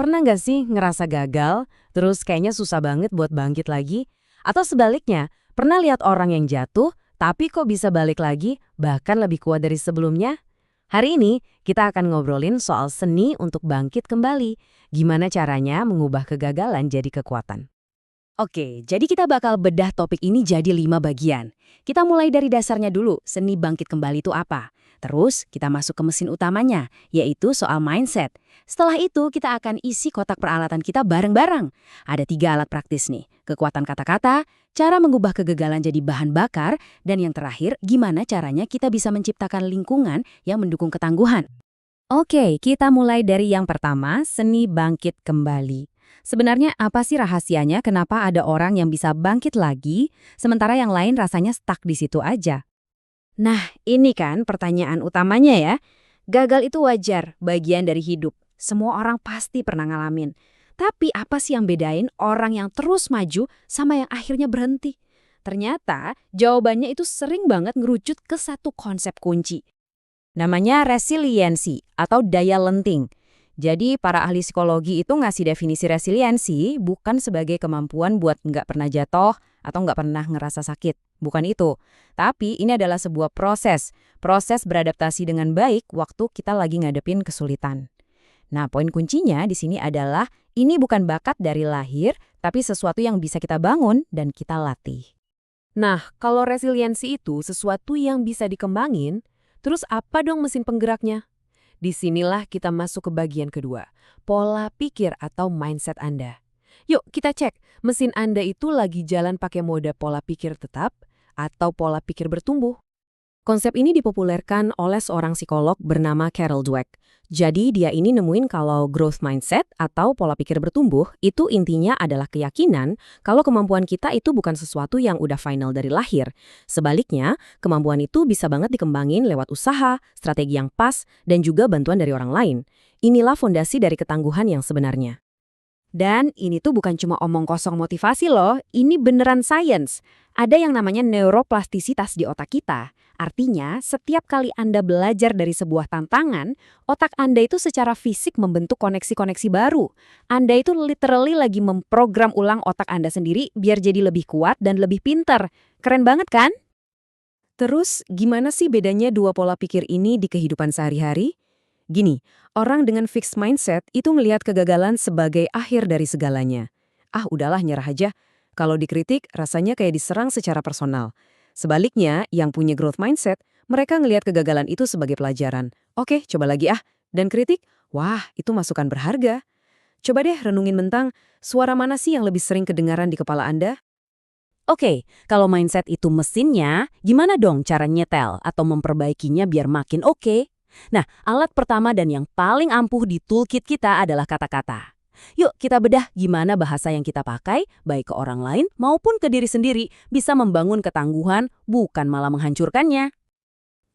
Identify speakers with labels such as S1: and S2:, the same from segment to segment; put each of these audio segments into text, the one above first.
S1: Pernah nggak sih ngerasa gagal, terus kayaknya susah banget buat bangkit lagi? Atau sebaliknya, pernah lihat orang yang jatuh, tapi kok bisa balik lagi, bahkan lebih kuat dari sebelumnya? Hari ini, kita akan ngobrolin soal seni untuk bangkit kembali. Gimana caranya mengubah kegagalan jadi kekuatan?
S2: Oke, jadi kita bakal bedah topik ini jadi 5 bagian. Kita mulai dari dasarnya dulu, seni bangkit kembali itu apa? Terus kita masuk ke mesin utamanya, yaitu soal mindset. Setelah itu kita akan isi kotak peralatan kita bareng-bareng. Ada 3 alat praktis nih, kekuatan kata-kata, cara mengubah kegagalan jadi bahan bakar, dan yang terakhir, gimana caranya kita bisa menciptakan lingkungan yang mendukung ketangguhan.
S1: Oke, kita mulai dari yang pertama, seni bangkit kembali. Sebenarnya apa sih rahasianya kenapa ada orang yang bisa bangkit lagi, sementara yang lain rasanya stuck di situ aja?
S2: Nah, ini kan pertanyaan utamanya ya. Gagal itu wajar, bagian dari hidup. Semua orang pasti pernah ngalamin. Tapi apa sih yang bedain orang yang terus maju sama yang akhirnya berhenti? Ternyata jawabannya itu sering banget ngerucut ke satu konsep kunci.
S1: Namanya resiliensi atau daya lenting. Jadi para ahli psikologi itu ngasih definisi resiliensi bukan sebagai kemampuan buat nggak pernah jatuh atau nggak pernah ngerasa sakit. Bukan itu. Tapi ini adalah sebuah proses beradaptasi dengan baik waktu kita lagi ngadepin kesulitan. Nah, poin kuncinya di sini adalah ini bukan bakat dari lahir, tapi sesuatu yang bisa kita bangun dan kita latih.
S3: Nah, kalau resiliensi itu sesuatu yang bisa dikembangin, terus apa dong mesin penggeraknya? Disinilah kita masuk ke bagian kedua, pola pikir atau mindset Anda. Yuk kita cek, mesin Anda itu lagi jalan pakai mode pola pikir tetap atau pola pikir bertumbuh.
S1: Konsep ini dipopulerkan oleh seorang psikolog bernama Carol Dweck. Jadi dia ini nemuin kalau growth mindset atau pola pikir bertumbuh itu intinya adalah keyakinan kalau kemampuan kita itu bukan sesuatu yang udah final dari lahir. Sebaliknya, kemampuan itu bisa banget dikembangin lewat usaha, strategi yang pas, dan juga bantuan dari orang lain. Inilah fondasi dari ketangguhan yang sebenarnya.
S2: Dan ini tuh bukan cuma omong kosong motivasi loh, ini beneran science. Ada yang namanya neuroplastisitas di otak kita. Artinya, setiap kali Anda belajar dari sebuah tantangan, otak Anda itu secara fisik membentuk koneksi-koneksi baru. Anda itu literally lagi memprogram ulang otak Anda sendiri biar jadi lebih kuat dan lebih pinter. Keren banget kan?
S1: Terus, gimana sih bedanya dua pola pikir ini di kehidupan sehari-hari? Gini, orang dengan fixed mindset itu ngelihat kegagalan sebagai akhir dari segalanya. Ah, udahlah nyerah aja. Kalau dikritik, rasanya kayak diserang secara personal. Sebaliknya, yang punya growth mindset, mereka ngelihat kegagalan itu sebagai pelajaran. Oke, coba lagi ah. Dan kritik, wah, itu masukan berharga. Coba deh renungin tentang suara mana sih yang lebih sering kedengaran di kepala Anda? Oke, kalau mindset itu mesinnya, gimana dong cara nyetel atau memperbaikinya biar makin oke? Nah, alat pertama dan yang paling ampuh di toolkit kita adalah kata-kata. Yuk kita bedah gimana bahasa yang kita pakai, baik ke orang lain maupun ke diri sendiri, bisa membangun ketangguhan, bukan malah menghancurkannya.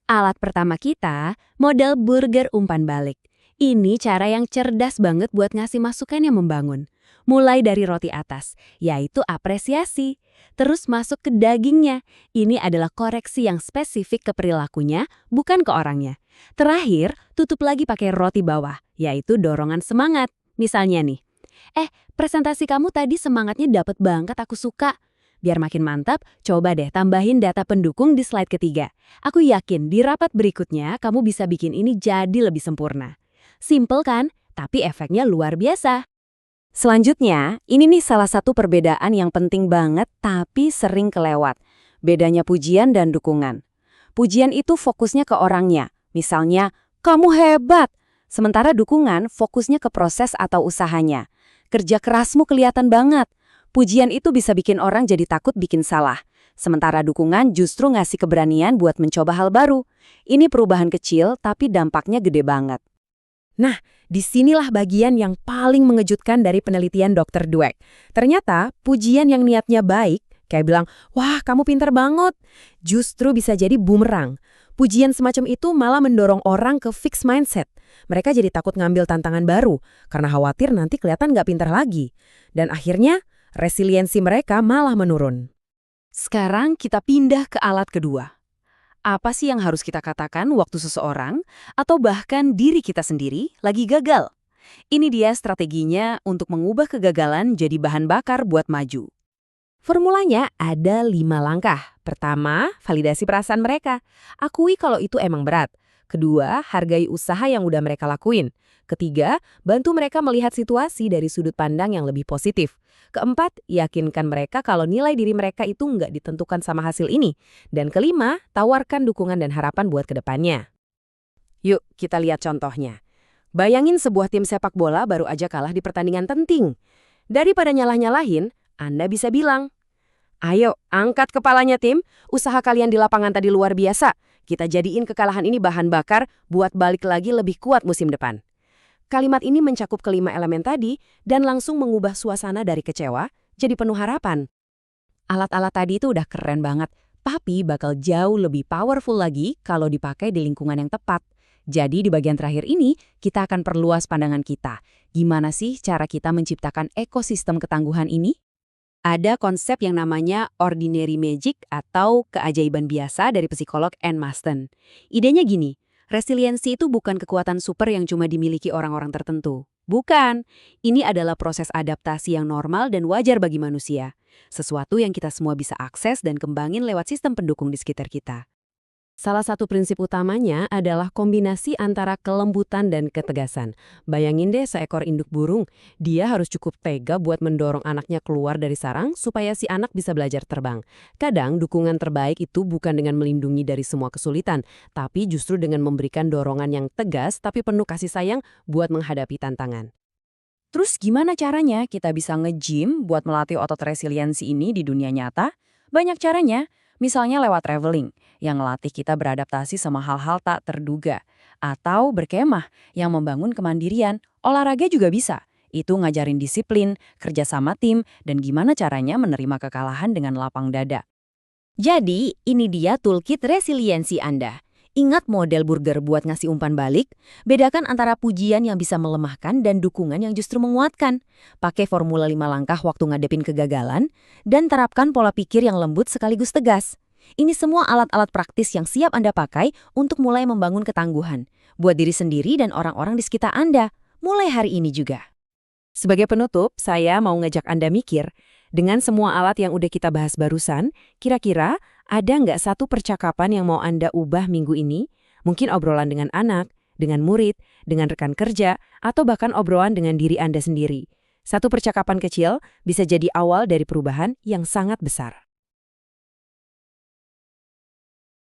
S2: Alat pertama kita, model burger umpan balik. Ini cara yang cerdas banget buat ngasih masukan yang membangun. Mulai dari roti atas, yaitu apresiasi. Terus masuk ke dagingnya. Ini adalah koreksi yang spesifik ke perilakunya, bukan ke orangnya. Terakhir, tutup lagi pakai roti bawah, yaitu dorongan semangat. Misalnya nih, presentasi kamu tadi semangatnya dapet banget, aku suka. Biar makin mantap, coba deh tambahin data pendukung di slide ketiga. Aku yakin di rapat berikutnya kamu bisa bikin ini jadi lebih sempurna. Simple kan? Tapi efeknya luar biasa.
S1: Selanjutnya, ini nih salah satu perbedaan yang penting banget tapi sering kelewat. Bedanya pujian dan dukungan. Pujian itu fokusnya ke orangnya. Misalnya, kamu hebat. Sementara dukungan fokusnya ke proses atau usahanya. Kerja kerasmu kelihatan banget. Pujian itu bisa bikin orang jadi takut bikin salah. Sementara dukungan justru ngasih keberanian buat mencoba hal baru. Ini perubahan kecil tapi dampaknya gede banget. Nah, disinilah bagian yang paling mengejutkan dari penelitian Dr. Dweck. Ternyata, pujian yang niatnya baik, kayak bilang, wah kamu pintar banget, justru bisa jadi bumerang. Pujian semacam itu malah mendorong orang ke fixed mindset. Mereka jadi takut ngambil tantangan baru, karena khawatir nanti kelihatan nggak pintar lagi. Dan akhirnya, resiliensi mereka malah menurun.
S3: Sekarang kita pindah ke alat kedua. Apa sih yang harus kita katakan waktu seseorang, atau bahkan diri kita sendiri, lagi gagal?
S1: Ini dia strateginya untuk mengubah kegagalan jadi bahan bakar buat maju.
S3: Formulanya ada 5 langkah. Pertama, validasi perasaan mereka. Akui kalau itu emang berat. Kedua, hargai usaha yang udah mereka lakuin. Ketiga, bantu mereka melihat situasi dari sudut pandang yang lebih positif. Keempat, yakinkan mereka kalau nilai diri mereka itu nggak ditentukan sama hasil ini. Dan kelima, tawarkan dukungan dan harapan buat kedepannya.
S1: Yuk, kita lihat contohnya. Bayangin sebuah tim sepak bola baru aja kalah di pertandingan penting. Daripada nyalah-nyalahin, Anda bisa bilang, "Ayo, angkat kepalanya tim, usaha kalian di lapangan tadi luar biasa. Kita jadiin kekalahan ini bahan bakar buat balik lagi lebih kuat musim depan." Kalimat ini mencakup kelima elemen tadi dan langsung mengubah suasana dari kecewa jadi penuh harapan. Alat-alat tadi itu udah keren banget, tapi bakal jauh lebih powerful lagi kalau dipakai di lingkungan yang tepat. Jadi di bagian terakhir ini, kita akan perluas pandangan kita. Gimana sih cara kita menciptakan ekosistem ketangguhan ini? Ada konsep yang namanya ordinary magic atau keajaiban biasa dari psikolog Anne Maston. Idenya gini, resiliensi itu bukan kekuatan super yang cuma dimiliki orang-orang tertentu. Bukan, ini adalah proses adaptasi yang normal dan wajar bagi manusia. Sesuatu yang kita semua bisa akses dan kembangin lewat sistem pendukung di sekitar kita.
S3: Salah satu prinsip utamanya adalah kombinasi antara kelembutan dan ketegasan. Bayangin deh seekor induk burung, dia harus cukup tega buat mendorong anaknya keluar dari sarang supaya si anak bisa belajar terbang. Kadang dukungan terbaik itu bukan dengan melindungi dari semua kesulitan, tapi justru dengan memberikan dorongan yang tegas tapi penuh kasih sayang buat menghadapi tantangan.
S1: Terus gimana caranya kita bisa nge-gym buat melatih otot resiliensi ini di dunia nyata? Banyak caranya, misalnya lewat traveling, yang ngelatih kita beradaptasi sama hal-hal tak terduga. Atau berkemah, yang membangun kemandirian. Olahraga juga bisa. Itu ngajarin disiplin, kerja sama tim, dan gimana caranya menerima kekalahan dengan lapang dada. Jadi, ini dia toolkit resiliensi Anda. Ingat model burger buat ngasih umpan balik? Bedakan antara pujian yang bisa melemahkan dan dukungan yang justru menguatkan. Pakai formula 5 langkah waktu ngadepin kegagalan, dan terapkan pola pikir yang lembut sekaligus tegas. Ini semua alat-alat praktis yang siap Anda pakai untuk mulai membangun ketangguhan. Buat diri sendiri dan orang-orang di sekitar Anda. Mulai hari ini juga. Sebagai penutup, saya mau ngajak Anda mikir, dengan semua alat yang udah kita bahas barusan, kira-kira ada nggak satu percakapan yang mau Anda ubah minggu ini? Mungkin obrolan dengan anak, dengan murid, dengan rekan kerja, atau bahkan obrolan dengan diri Anda sendiri. Satu percakapan kecil bisa jadi awal dari perubahan yang sangat besar.